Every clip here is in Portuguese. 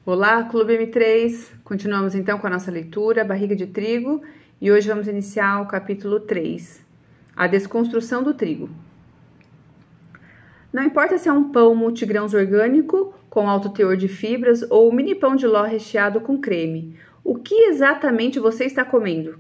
Olá, Clube M3! Continuamos então com a nossa leitura, Barriga de Trigo, e hoje vamos iniciar o capítulo 3, a desconstrução do trigo. Não importa se é um pão multigrãos orgânico, com alto teor de fibras, ou um mini pão de ló recheado com creme. O que exatamente você está comendo?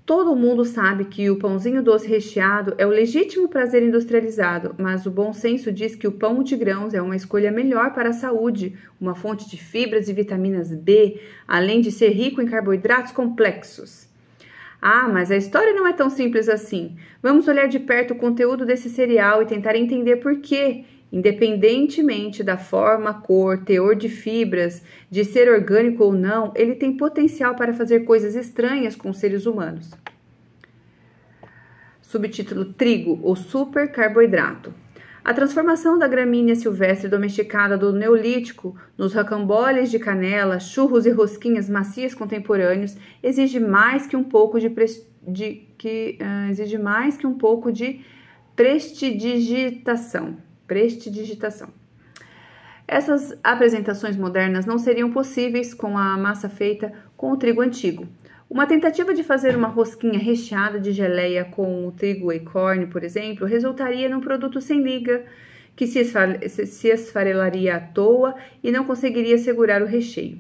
Todo mundo sabe que o pãozinho doce recheado é o legítimo prazer industrializado, mas o bom senso diz que o pão multigrãos é uma escolha melhor para a saúde, uma fonte de fibras e vitaminas B, além de ser rico em carboidratos complexos. Ah, mas a história não é tão simples assim. Vamos olhar de perto o conteúdo desse cereal e tentar entender por quê. Independentemente da forma, cor, teor de fibras, de ser orgânico ou não, ele tem potencial para fazer coisas estranhas com os seres humanos. Subtítulo: Trigo, o supercarboidrato. A transformação da gramínea silvestre domesticada do Neolítico nos rocamboles de canela, churros e rosquinhas macias contemporâneos exige mais que um pouco de prestidigitação. Essas apresentações modernas não seriam possíveis com a massa feita com o trigo antigo. Uma tentativa de fazer uma rosquinha recheada de geleia com o trigo acorn, por exemplo, resultaria num produto sem liga, que se esfarelaria à toa e não conseguiria segurar o recheio.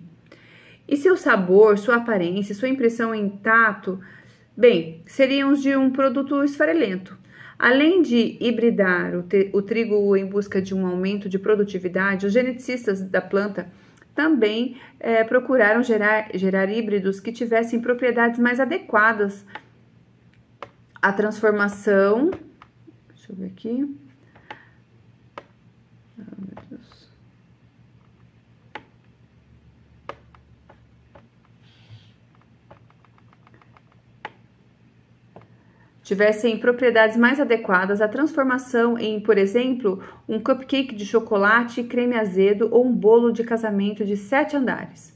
E seu sabor, sua aparência, sua impressão em tato, bem, seriam os de um produto esfarelento. Além de hibridar o trigo em busca de um aumento de produtividade, os geneticistas da planta também procuraram gerar híbridos que tivessem propriedades mais adequadas à transformação. Deixa eu ver aqui. Oh, meu Deus. Tivessem propriedades mais adequadas à transformação em, por exemplo, um cupcake de chocolate, creme azedo ou um bolo de casamento de 7 andares.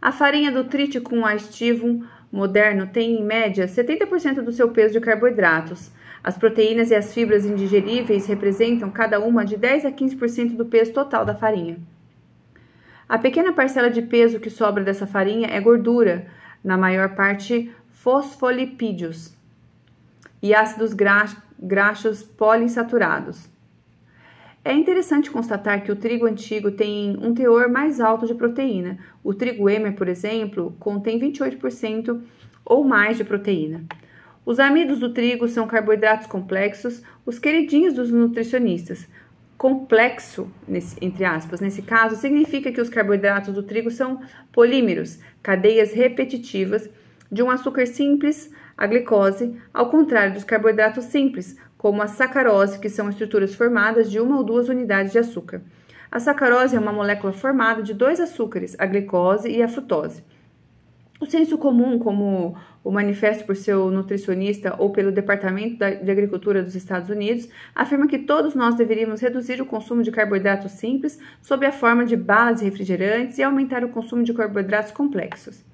A farinha do Triticum aestivum moderno tem, em média, 70% do seu peso de carboidratos. As proteínas e as fibras indigeríveis representam cada uma de 10 a 15% do peso total da farinha. A pequena parcela de peso que sobra dessa farinha é gordura, na maior parte fosfolipídios e ácidos graxos poliinsaturados. É interessante constatar que o trigo antigo tem um teor mais alto de proteína. O trigo Emmer, por exemplo, contém 28% ou mais de proteína. Os amidos do trigo são carboidratos complexos, os queridinhos dos nutricionistas. Complexo, entre aspas, nesse caso, significa que os carboidratos do trigo são polímeros, cadeias repetitivas de um açúcar simples, a glicose, ao contrário dos carboidratos simples, como a sacarose, que são estruturas formadas de uma ou duas unidades de açúcar. A sacarose é uma molécula formada de 2 açúcares, a glicose e a frutose. O senso comum, como o manifesto por seu nutricionista ou pelo Departamento de Agricultura dos Estados Unidos, afirma que todos nós deveríamos reduzir o consumo de carboidratos simples sob a forma de balas e refrigerantes e aumentar o consumo de carboidratos complexos.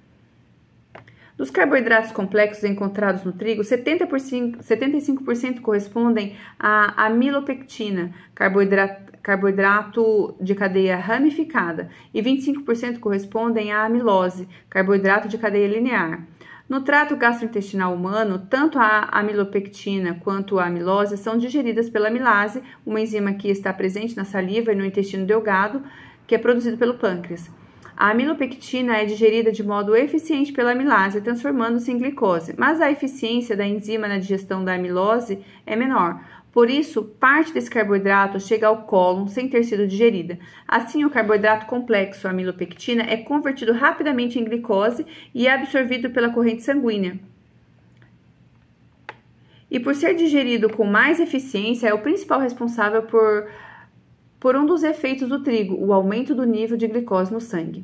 Dos carboidratos complexos encontrados no trigo, 75% correspondem à amilopectina, carboidrato de cadeia ramificada, e 25% correspondem à amilose, carboidrato de cadeia linear. No trato gastrointestinal humano, tanto a amilopectina quanto a amilose são digeridas pela amilase, uma enzima que está presente na saliva e no intestino delgado, que é produzido pelo pâncreas. A amilopectina é digerida de modo eficiente pela amilase, transformando-se em glicose, mas a eficiência da enzima na digestão da amilose é menor. Por isso, parte desse carboidrato chega ao cólon sem ter sido digerida. Assim, o carboidrato complexo, a amilopectina, é convertido rapidamente em glicose e é absorvido pela corrente sanguínea. E por ser digerido com mais eficiência, é o principal responsável por um dos efeitos do trigo, o aumento do nível de glicose no sangue.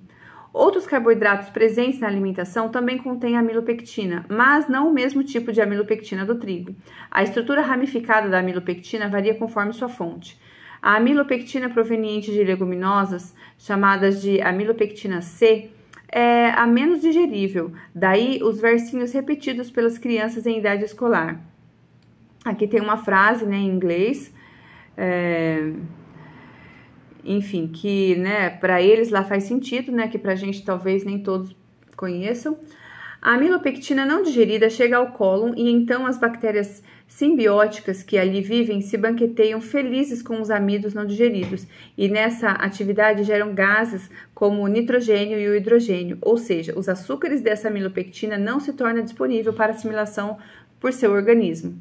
Outros carboidratos presentes na alimentação também contêm amilopectina, mas não o mesmo tipo de amilopectina do trigo. A estrutura ramificada da amilopectina varia conforme sua fonte. A amilopectina proveniente de leguminosas, chamadas de amilopectina C, é a menos digerível, daí os versinhos repetidos pelas crianças em idade escolar. Aqui tem uma frase, em inglês, enfim, que, né, para eles lá faz sentido, né, que pra gente talvez nem todos conheçam. A amilopectina não digerida chega ao cólon e então as bactérias simbióticas que ali vivem se banqueteiam felizes com os amidos não digeridos e nessa atividade geram gases como o nitrogênio e o hidrogênio, ou seja, os açúcares dessa amilopectina não se tornam disponível para assimilação por seu organismo.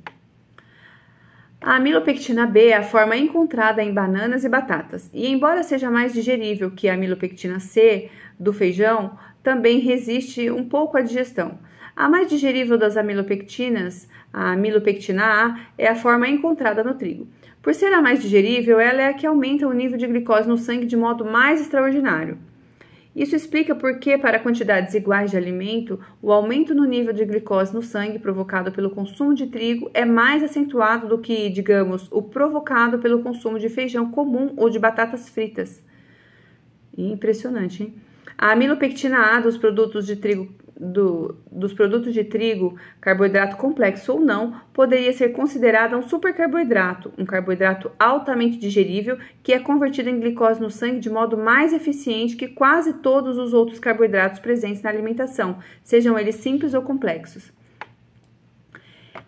A amilopectina B é a forma encontrada em bananas e batatas, e embora seja mais digerível que a amilopectina C do feijão, também resiste um pouco à digestão. A mais digerível das amilopectinas, a amilopectina A, é a forma encontrada no trigo. Por ser a mais digerível, ela é a que aumenta o nível de glicose no sangue de modo mais extraordinário. Isso explica por que, para quantidades iguais de alimento, o aumento no nível de glicose no sangue provocado pelo consumo de trigo é mais acentuado do que, digamos, o provocado pelo consumo de feijão comum ou de batatas fritas. Impressionante, hein? A amilopectina A dos produtos de trigo, carboidrato complexo ou não, poderia ser considerada um supercarboidrato, um carboidrato altamente digerível que é convertido em glicose no sangue de modo mais eficiente que quase todos os outros carboidratos presentes na alimentação, sejam eles simples ou complexos.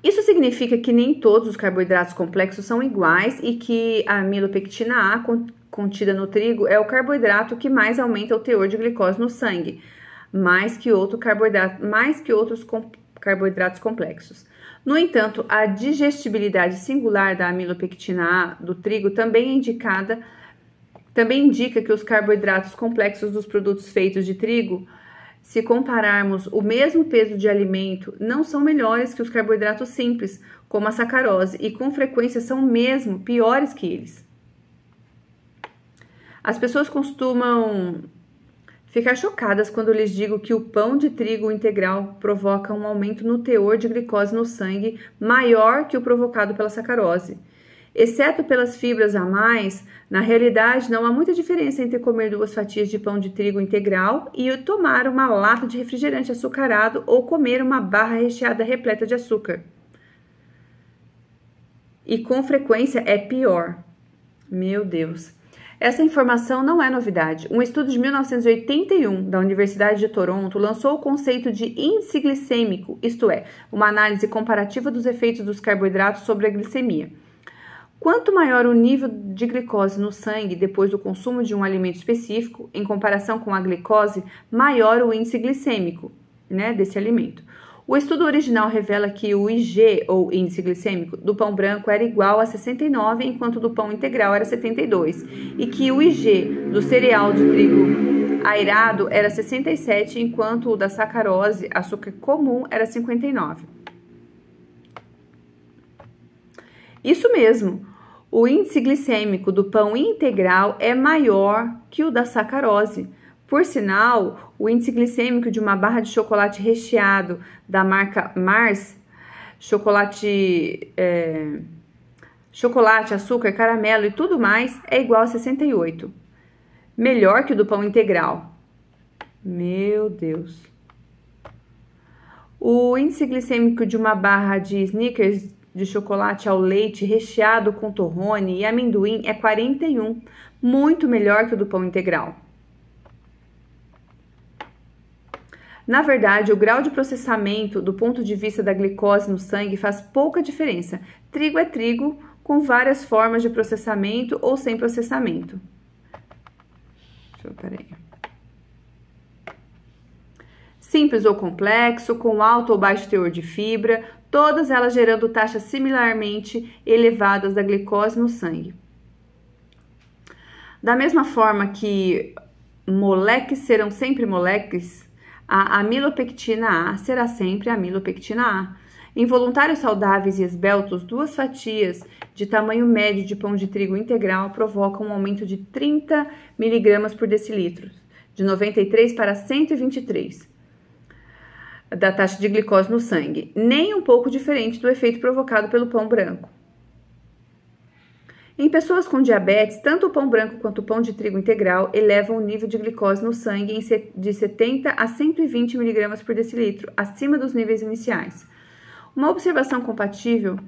Isso significa que nem todos os carboidratos complexos são iguais e que a amilopectina A contida no trigo é o carboidrato que mais aumenta o teor de glicose no sangue, mais que outros carboidratos complexos. No entanto, a digestibilidade singular da amilopectina A do trigo também indica que os carboidratos complexos dos produtos feitos de trigo, se compararmos o mesmo peso de alimento, não são melhores que os carboidratos simples, como a sacarose, e com frequência são mesmo piores que eles. As pessoas costumam ficar chocadas quando lhes digo que o pão de trigo integral provoca um aumento no teor de glicose no sangue maior que o provocado pela sacarose. Exceto pelas fibras a mais, na realidade não há muita diferença entre comer 2 fatias de pão de trigo integral e tomar uma lata de refrigerante açucarado ou comer uma barra recheada repleta de açúcar. E com frequência é pior. Meu Deus! Essa informação não é novidade. Um estudo de 1981 da Universidade de Toronto lançou o conceito de índice glicêmico, isto é, uma análise comparativa dos efeitos dos carboidratos sobre a glicemia. Quanto maior o nível de glicose no sangue depois do consumo de um alimento específico, em comparação com a glicose, maior o índice glicêmico, desse alimento. O estudo original revela que o IG, ou índice glicêmico, do pão branco era igual a 69, enquanto do pão integral era 72, e que o IG do cereal de trigo airado era 67, enquanto o da sacarose, açúcar comum, era 59. Isso mesmo, o índice glicêmico do pão integral é maior que o da sacarose. Por sinal, o índice glicêmico de uma barra de chocolate recheado da marca Mars, chocolate, açúcar, caramelo e tudo mais, é igual a 68. Melhor que o do pão integral. Meu Deus. O índice glicêmico de uma barra de Snickers de chocolate ao leite recheado com torrone e amendoim é 41, muito melhor que o do pão integral. Na verdade, o grau de processamento do ponto de vista da glicose no sangue faz pouca diferença. Trigo é trigo, com várias formas de processamento ou sem processamento. Simples ou complexo, com alto ou baixo teor de fibra, todas elas gerando taxas similarmente elevadas da glicose no sangue. Da mesma forma que moleques serão sempre moleques, a amilopectina A será sempre amilopectina A. Em voluntários saudáveis e esbeltos, 2 fatias de tamanho médio de pão de trigo integral provocam um aumento de 30 mg por decilitro, de 93 para 123 da taxa de glicose no sangue, nem um pouco diferente do efeito provocado pelo pão branco. Em pessoas com diabetes, tanto o pão branco quanto o pão de trigo integral elevam o nível de glicose no sangue de 70 a 120 mg por decilitro, acima dos níveis iniciais. Uma observação compatível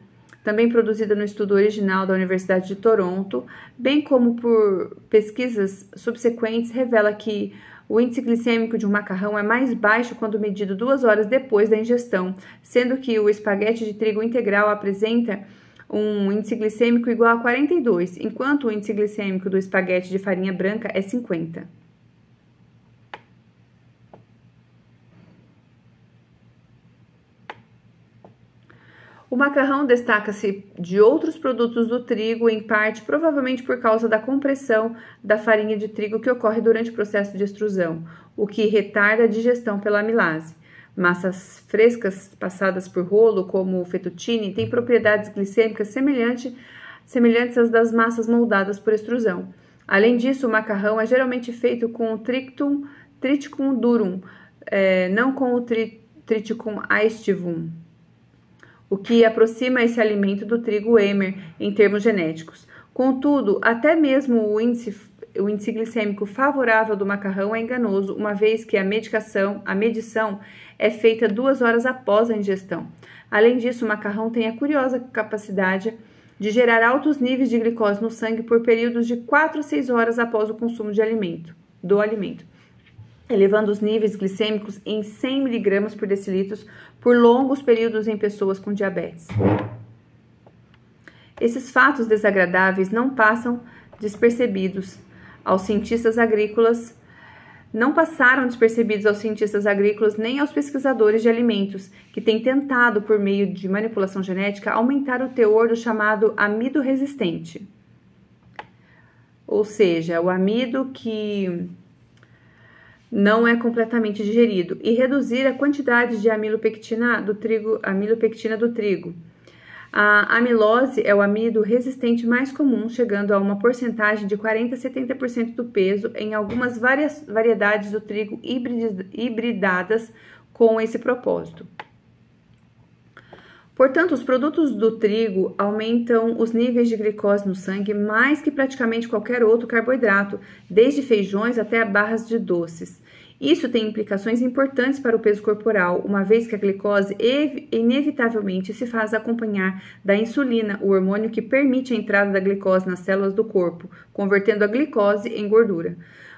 também produzida no estudo original da Universidade de Toronto, bem como por pesquisas subsequentes, revela que o índice glicêmico de um macarrão é mais baixo quando medido 2 horas depois da ingestão, sendo que o espaguete de trigo integral apresenta um índice glicêmico igual a 42, enquanto o índice glicêmico do espaguete de farinha branca é 50. O macarrão destaca-se de outros produtos do trigo, em parte provavelmente por causa da compressão da farinha de trigo que ocorre durante o processo de extrusão, o que retarda a digestão pela amilase. Massas frescas passadas por rolo, como o fettuccine, têm propriedades glicêmicas semelhantes às das massas moldadas por extrusão. Além disso, o macarrão é geralmente feito com o Triticum durum, não com o Triticum aestivum, o que aproxima esse alimento do trigo Emmer em termos genéticos. Contudo, até mesmo o índice glicêmico favorável do macarrão é enganoso, uma vez que a medição é feita 2 horas após a ingestão. Além disso, o macarrão tem a curiosa capacidade de gerar altos níveis de glicose no sangue por períodos de 4 a 6 horas após o consumo do alimento, elevando os níveis glicêmicos em 100 mg por decilitro por longos períodos em pessoas com diabetes. Esses fatos desagradáveis não passaram despercebidos aos cientistas agrícolas nem aos pesquisadores de alimentos, que têm tentado, por meio de manipulação genética, aumentar o teor do chamado amido resistente, ou seja, o amido que não é completamente digerido, e reduzir a quantidade de amilopectina do trigo. A amilose é o amido resistente mais comum, chegando a uma porcentagem de 40 a 70% do peso em algumas variedades do trigo hibridadas com esse propósito. Portanto, os produtos do trigo aumentam os níveis de glicose no sangue mais que praticamente qualquer outro carboidrato, desde feijões até barras de doces. Isso tem implicações importantes para o peso corporal, uma vez que a glicose inevitavelmente se faz acompanhar da insulina, o hormônio que permite a entrada da glicose nas células do corpo, convertendo a glicose em gordura.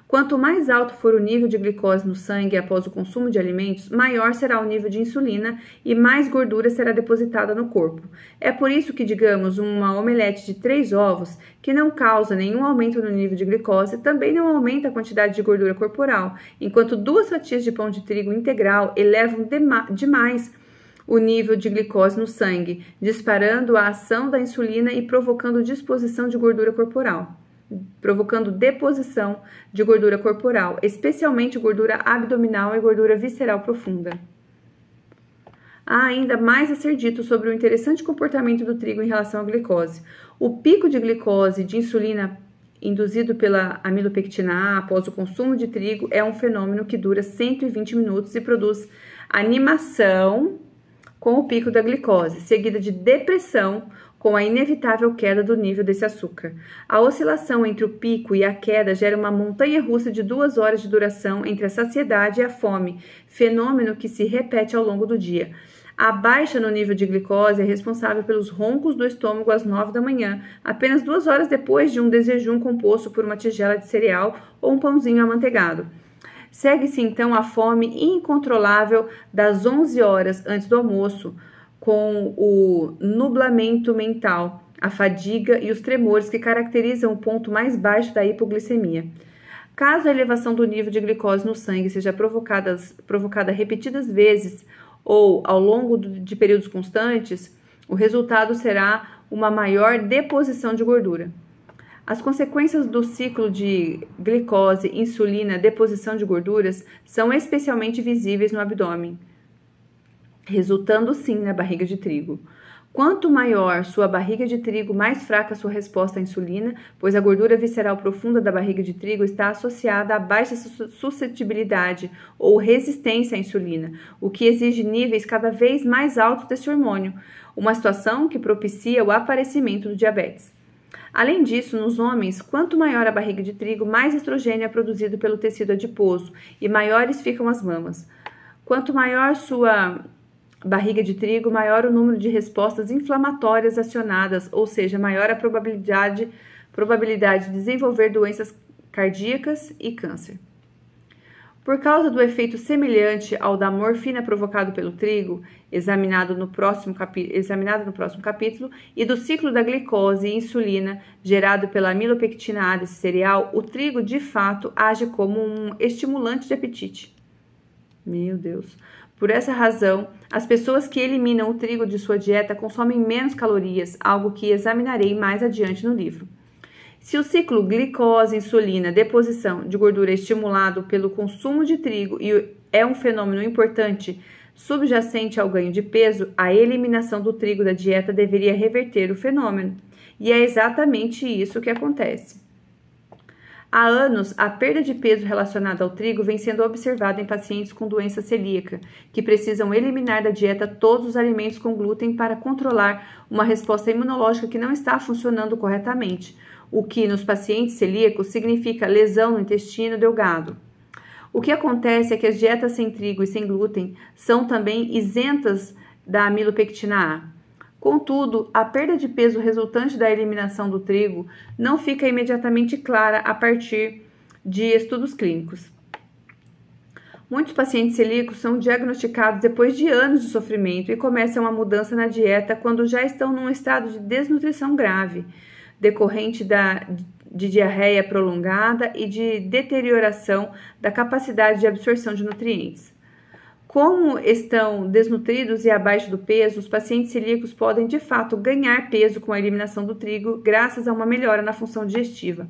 Quanto mais alto for o nível de glicose no sangue após o consumo de alimentos, maior será o nível de insulina e mais gordura será depositada no corpo. É por isso que, digamos, uma omelete de 3 ovos, que não causa nenhum aumento no nível de glicose, também não aumenta a quantidade de gordura corporal, enquanto 2 fatias de pão de trigo integral elevam demais o nível de glicose no sangue, disparando a ação da insulina e provocando deposição de gordura corporal, especialmente gordura abdominal e gordura visceral profunda. Há ainda mais a ser dito sobre o interessante comportamento do trigo em relação à glicose. O pico de glicose de insulina induzido pela amilopectina A após o consumo de trigo é um fenômeno que dura 120 minutos e produz animação com o pico da glicose, seguida de depressão com a inevitável queda do nível desse açúcar. A oscilação entre o pico e a queda gera uma montanha-russa de 2 horas de duração entre a saciedade e a fome, fenômeno que se repete ao longo do dia. A baixa no nível de glicose é responsável pelos roncos do estômago às 9 da manhã, apenas 2 horas depois de um desjejum composto por uma tigela de cereal ou um pãozinho amanteigado. Segue-se então a fome incontrolável das 11 horas antes do almoço, com o nublamento mental, a fadiga e os tremores que caracterizam o ponto mais baixo da hipoglicemia. Caso a elevação do nível de glicose no sangue seja provocada repetidas vezes ou ao longo de períodos constantes, o resultado será uma maior deposição de gordura. As consequências do ciclo de glicose, insulina, deposição de gorduras são especialmente visíveis no abdômen, resultando sim na barriga de trigo. Quanto maior sua barriga de trigo, mais fraca sua resposta à insulina, pois a gordura visceral profunda da barriga de trigo está associada a baixa suscetibilidade ou resistência à insulina, o que exige níveis cada vez mais altos desse hormônio, uma situação que propicia o aparecimento do diabetes. Além disso, nos homens, quanto maior a barriga de trigo, mais estrogênio é produzido pelo tecido adiposo e maiores ficam as mamas. Quanto maior sua barriga de trigo, maior o número de respostas inflamatórias acionadas, ou seja, maior a probabilidade de desenvolver doenças cardíacas e câncer. Por causa do efeito semelhante ao da morfina provocado pelo trigo, examinado no próximo capítulo, e do ciclo da glicose e insulina gerado pela amilopectina A desse cereal, o trigo de fato age como um estimulante de apetite. Meu Deus! Por essa razão, as pessoas que eliminam o trigo de sua dieta consomem menos calorias, algo que examinarei mais adiante no livro. Se o ciclo glicose-insulina-deposição de gordura é estimulado pelo consumo de trigo e é um fenômeno importante subjacente ao ganho de peso, a eliminação do trigo da dieta deveria reverter o fenômeno. E é exatamente isso que acontece. Há anos, a perda de peso relacionada ao trigo vem sendo observada em pacientes com doença celíaca, que precisam eliminar da dieta todos os alimentos com glúten para controlar uma resposta imunológica que não está funcionando corretamente, o que nos pacientes celíacos significa lesão no intestino delgado. O que acontece é que as dietas sem trigo e sem glúten são também isentas da amilopectina A. Contudo, a perda de peso resultante da eliminação do trigo não fica imediatamente clara a partir de estudos clínicos. Muitos pacientes celíacos são diagnosticados depois de anos de sofrimento e começam a mudança na dieta quando já estão num estado de desnutrição grave, decorrente de diarreia prolongada e de deterioração da capacidade de absorção de nutrientes. Como estão desnutridos e abaixo do peso, os pacientes celíacos podem de fato ganhar peso com a eliminação do trigo, graças a uma melhora na função digestiva.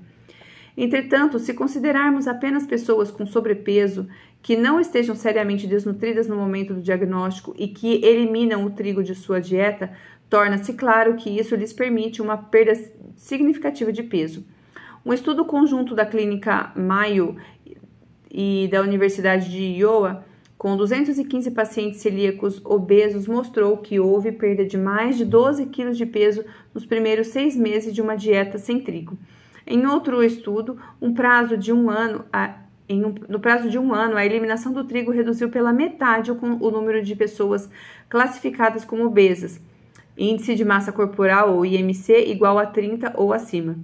Entretanto, se considerarmos apenas pessoas com sobrepeso que não estejam seriamente desnutridas no momento do diagnóstico e que eliminam o trigo de sua dieta, torna-se claro que isso lhes permite uma perda significativa de peso. Um estudo conjunto da Clínica Mayo e da Universidade de Iowa, com 215 pacientes celíacos obesos, mostrou que houve perda de mais de 12 quilos de peso nos primeiros 6 meses de uma dieta sem trigo. Em outro estudo, no prazo de um ano, a eliminação do trigo reduziu pela metade o número de pessoas classificadas como obesas, índice de massa corporal, ou IMC, igual a 30 ou acima.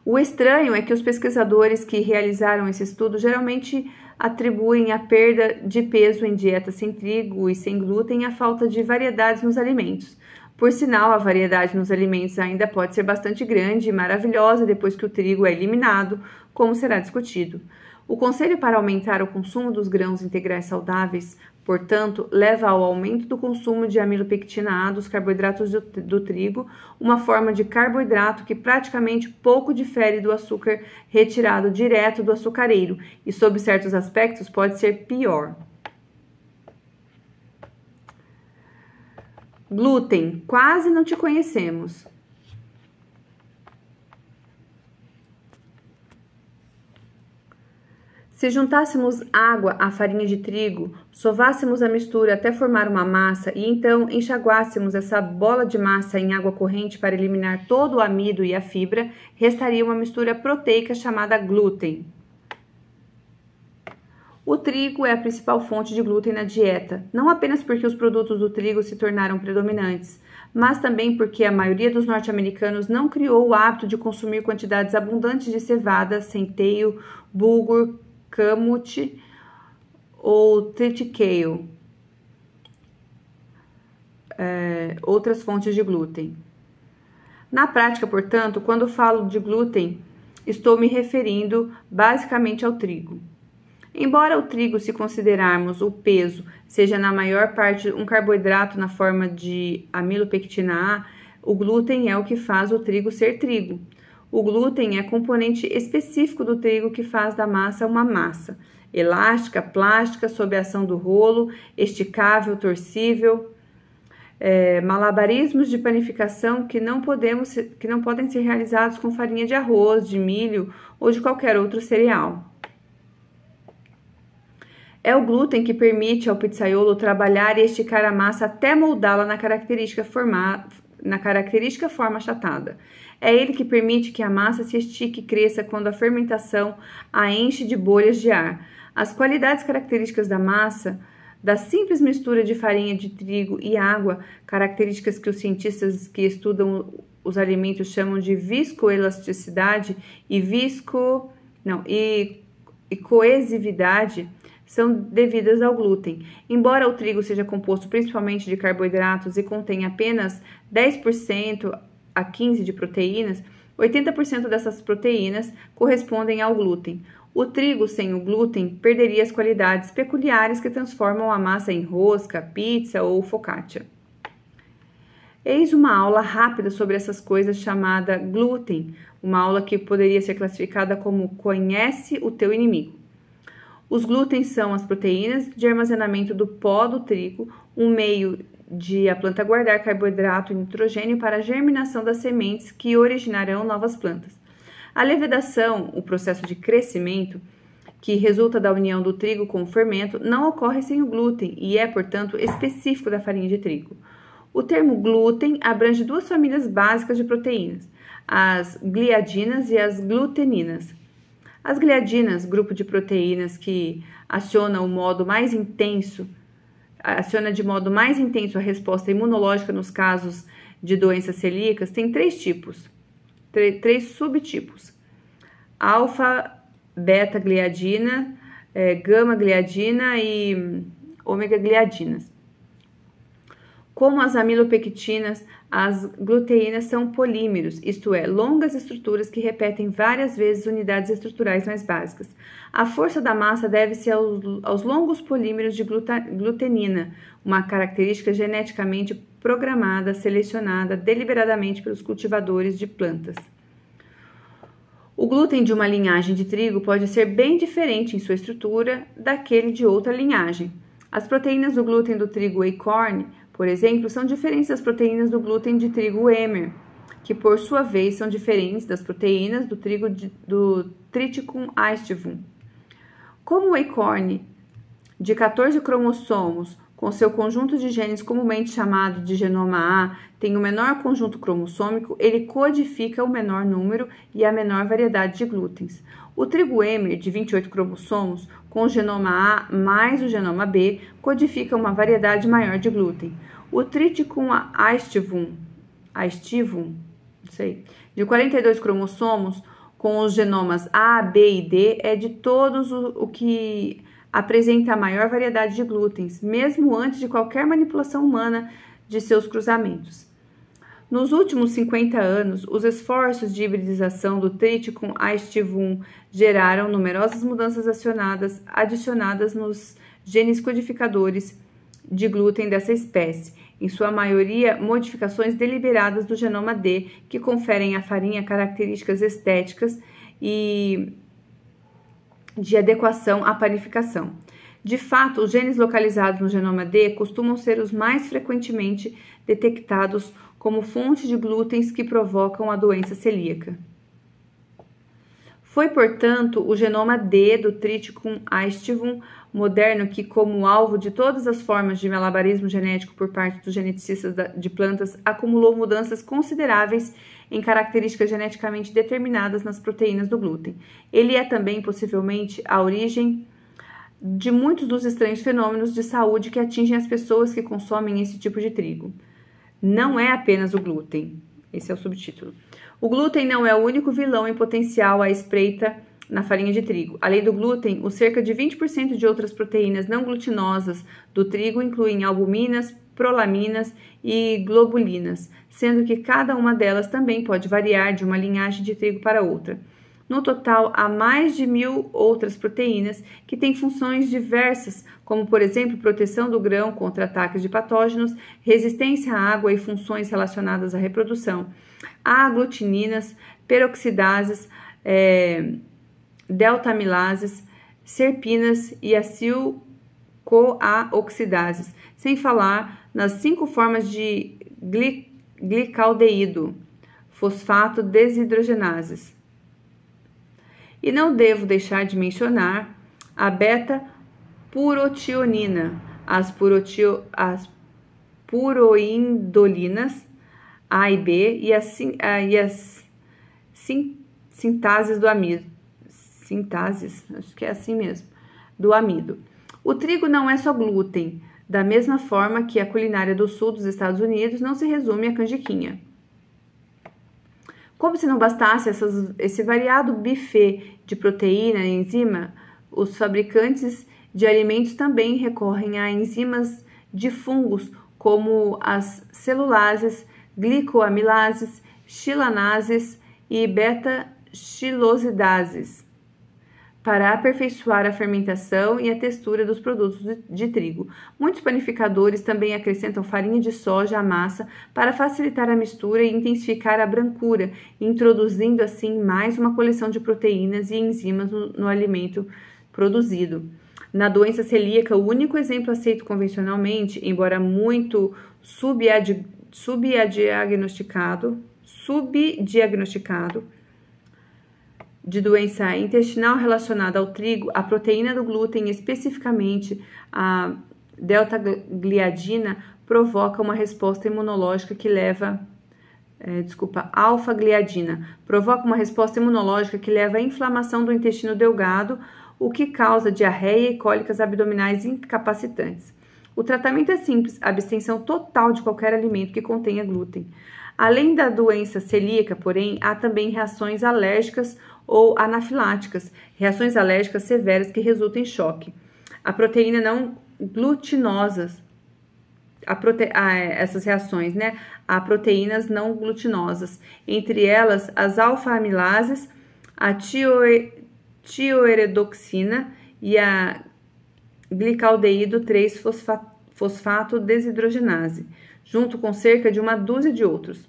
O estranho é que os pesquisadores que realizaram esse estudo geralmente atribuem a perda de peso em dieta sem trigo e sem glúten à falta de variedades nos alimentos. Por sinal, a variedade nos alimentos ainda pode ser bastante grande e maravilhosa depois que o trigo é eliminado, como será discutido. O conselho para aumentar o consumo dos grãos integrais saudáveis, portanto, leva ao aumento do consumo de amilopectina A dos carboidratos do trigo, uma forma de carboidrato que praticamente pouco difere do açúcar retirado direto do açucareiro e, sob certos aspectos, pode ser pior. Glúten, quase não te conhecemos. Se juntássemos água à farinha de trigo, sovássemos a mistura até formar uma massa e então enxaguássemos essa bola de massa em água corrente para eliminar todo o amido e a fibra, restaria uma mistura proteica chamada glúten. O trigo é a principal fonte de glúten na dieta, não apenas porque os produtos do trigo se tornaram predominantes, mas também porque a maioria dos norte-americanos não criou o hábito de consumir quantidades abundantes de cevada, centeio, bulgur, kamut ou triticale, outras fontes de glúten. Na prática, portanto, quando falo de glúten, estou me referindo basicamente ao trigo. Embora o trigo, se considerarmos o peso, seja na maior parte um carboidrato na forma de amilopectina A, o glúten é o que faz o trigo ser trigo. O glúten é componente específico do trigo que faz da massa uma massa elástica, plástica, sob a ação do rolo, esticável, torcível, malabarismos de panificação que não podem ser realizados com farinha de arroz, de milho ou de qualquer outro cereal. É o glúten que permite ao pizzaiolo trabalhar e esticar a massa até moldá-la na característica forma achatada. É ele que permite que a massa se estique e cresça quando a fermentação a enche de bolhas de ar. As qualidades características da massa Da simples mistura de farinha de trigo e água, características que os cientistas que estudam os alimentos chamam de viscoelasticidade e coesividade, são devidas ao glúten. Embora o trigo seja composto principalmente de carboidratos e contenha apenas 10% a 15% de proteínas, 80% dessas proteínas correspondem ao glúten. O trigo sem o glúten perderia as qualidades peculiares que transformam a massa em rosca, pizza ou focaccia. Eis uma aula rápida sobre essas coisas chamada glúten, uma aula que poderia ser classificada como Conhece o teu inimigo. Os glútens são as proteínas de armazenamento do pó do trigo, um meio de a planta guardar carboidrato e nitrogênio para a germinação das sementes que originarão novas plantas. A levedação, o processo de crescimento, que resulta da união do trigo com o fermento, não ocorre sem o glúten e é, portanto, específico da farinha de trigo. O termo glúten abrange duas famílias básicas de proteínas, as gliadinas e as gluteninas. As gliadinas, grupo de proteínas que aciona de modo mais intenso a resposta imunológica nos casos de doenças celíacas, tem três subtipos: alfa, beta gliadina, gama gliadina e ômega gliadinas. Como as amilopectinas, as gluteínas são polímeros, isto é, longas estruturas que repetem várias vezes unidades estruturais mais básicas. A força da massa deve-se aos longos polímeros de glutenina, uma característica geneticamente programada, selecionada deliberadamente pelos cultivadores de plantas. O glúten de uma linhagem de trigo pode ser bem diferente em sua estrutura daquele de outra linhagem. As proteínas do glúten do trigo Acorn, por exemplo, são diferentes das proteínas do glúten de trigo Emmer, que por sua vez são diferentes das proteínas do trigo do Triticum aestivum. Como o Acorn, de 14 cromossomos, com seu conjunto de genes comumente chamado de genoma A, tem o menor conjunto cromossômico, ele codifica o menor número e a menor variedade de glútens. O trigo Emmer, de 28 cromossomos, com o genoma A mais o genoma B, codifica uma variedade maior de glúten. O Triticum aestivum, de 42 cromossomos, com os genomas A, B e D, é de todos o que apresenta a maior variedade de glútens, mesmo antes de qualquer manipulação humana de seus cruzamentos. Nos últimos 50 anos, os esforços de hibridização do Triticum aestivum geraram numerosas mudanças adicionadas nos genes codificadores de glúten dessa espécie, em sua maioria modificações deliberadas do genoma D, que conferem à farinha características estéticas e de adequação à panificação. De fato, os genes localizados no genoma D costumam ser os mais frequentemente detectados como fonte de glútens que provocam a doença celíaca. Foi, portanto, o genoma D do Triticum aestivum moderno que, como alvo de todas as formas de malabarismo genético por parte dos geneticistas de plantas, acumulou mudanças consideráveis em características geneticamente determinadas nas proteínas do glúten. Ele é também, possivelmente, a origem de muitos dos estranhos fenômenos de saúde que atingem as pessoas que consomem esse tipo de trigo. Não é apenas o glúten. Esse é o subtítulo. O glúten não é o único vilão em potencial à espreita na farinha de trigo. Além do glúten, os cerca de 20% de outras proteínas não glutinosas do trigo incluem albuminas, prolaminas e globulinas, sendo que cada uma delas também pode variar de uma linhagem de trigo para outra. No total, há mais de 1000 outras proteínas que têm funções diversas, como, por exemplo, proteção do grão contra ataques de patógenos, resistência à água e funções relacionadas à reprodução. Há aglutininas, peroxidases, deltamilases, serpinas e acil-CoA-oxidases, sem falar nas 5 formas de glicaldeído, fosfato desidrogenases. E não devo deixar de mencionar a beta-purotionina, as puroindolinas A e B e as sintases do amido. Sintases, acho que é assim mesmo, do amido. O trigo não é só glúten, da mesma forma que a culinária do sul dos Estados Unidos não se resume à canjiquinha. Como se não bastasse esse variado buffet de proteína e enzima, os fabricantes de alimentos também recorrem a enzimas de fungos como as celulases, glicoamilases, chilanases e beta-xilosidases para aperfeiçoar a fermentação e a textura dos produtos de trigo. Muitos panificadores também acrescentam farinha de soja à massa para facilitar a mistura e intensificar a brancura, introduzindo assim mais uma coleção de proteínas e enzimas no alimento produzido. Na doença celíaca, o único exemplo aceito convencionalmente, embora muito subdiagnosticado, de doença intestinal relacionada ao trigo, a proteína do glúten, especificamente a delta-gliadina, provoca uma resposta imunológica que leva alfa-gliadina, provoca uma resposta imunológica que leva à inflamação do intestino delgado, o que causa diarreia e cólicas abdominais incapacitantes. O tratamento é simples, abstenção total de qualquer alimento que contenha glúten. Além da doença celíaca, porém, há também reações alérgicas ou anafiláticas, reações alérgicas severas que resultam em choque. A proteína não glutinosas, essas reações, né? Há proteínas não glutinosas, entre elas as alfa-amilases, a tioeredoxina e a glicaldeído 3-fosfato desidrogenase, junto com cerca de uma dúzia de outros.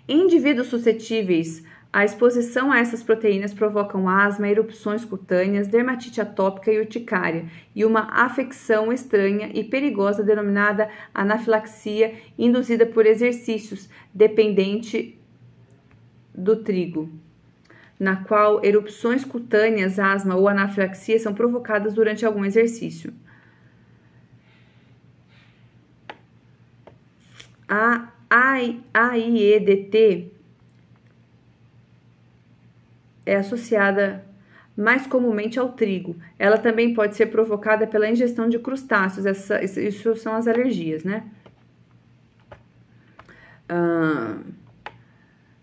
Em indivíduos suscetíveis, a exposição a essas proteínas provocam asma, erupções cutâneas, dermatite atópica e urticária e uma afecção estranha e perigosa denominada anafilaxia induzida por exercícios, dependente do trigo, na qual erupções cutâneas, asma ou anafilaxia são provocadas durante algum exercício. A AIEDT é associada mais comumente ao trigo. Ela também pode ser provocada pela ingestão de crustáceos. Isso são as alergias, né?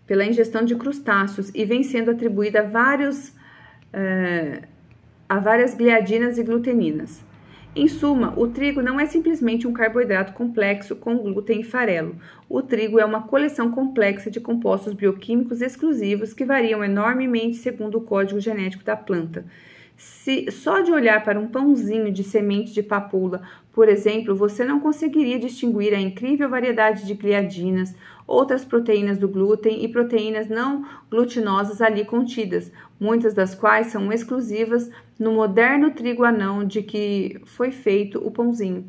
Pela ingestão de crustáceos e vem sendo atribuída a várias gliadinas e gluteninas. Em suma, o trigo não é simplesmente um carboidrato complexo com glúten e farelo. O trigo é uma coleção complexa de compostos bioquímicos exclusivos que variam enormemente segundo o código genético da planta. Se só de olhar para um pãozinho de semente de papula, por exemplo, você não conseguiria distinguir a incrível variedade de gliadinas, outras proteínas do glúten e proteínas não glutinosas ali contidas, muitas das quais são exclusivas no moderno trigo anão de que foi feito o pãozinho.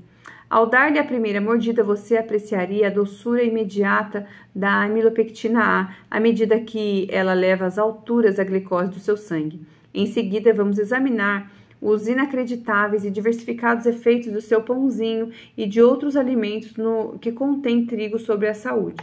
Ao dar-lhe a primeira mordida, você apreciaria a doçura imediata da amilopectina A, à medida que ela leva às alturas a glicose do seu sangue. Em seguida, vamos examinar os inacreditáveis e diversificados efeitos do seu pãozinho e de outros alimentos que contêm trigo sobre a saúde.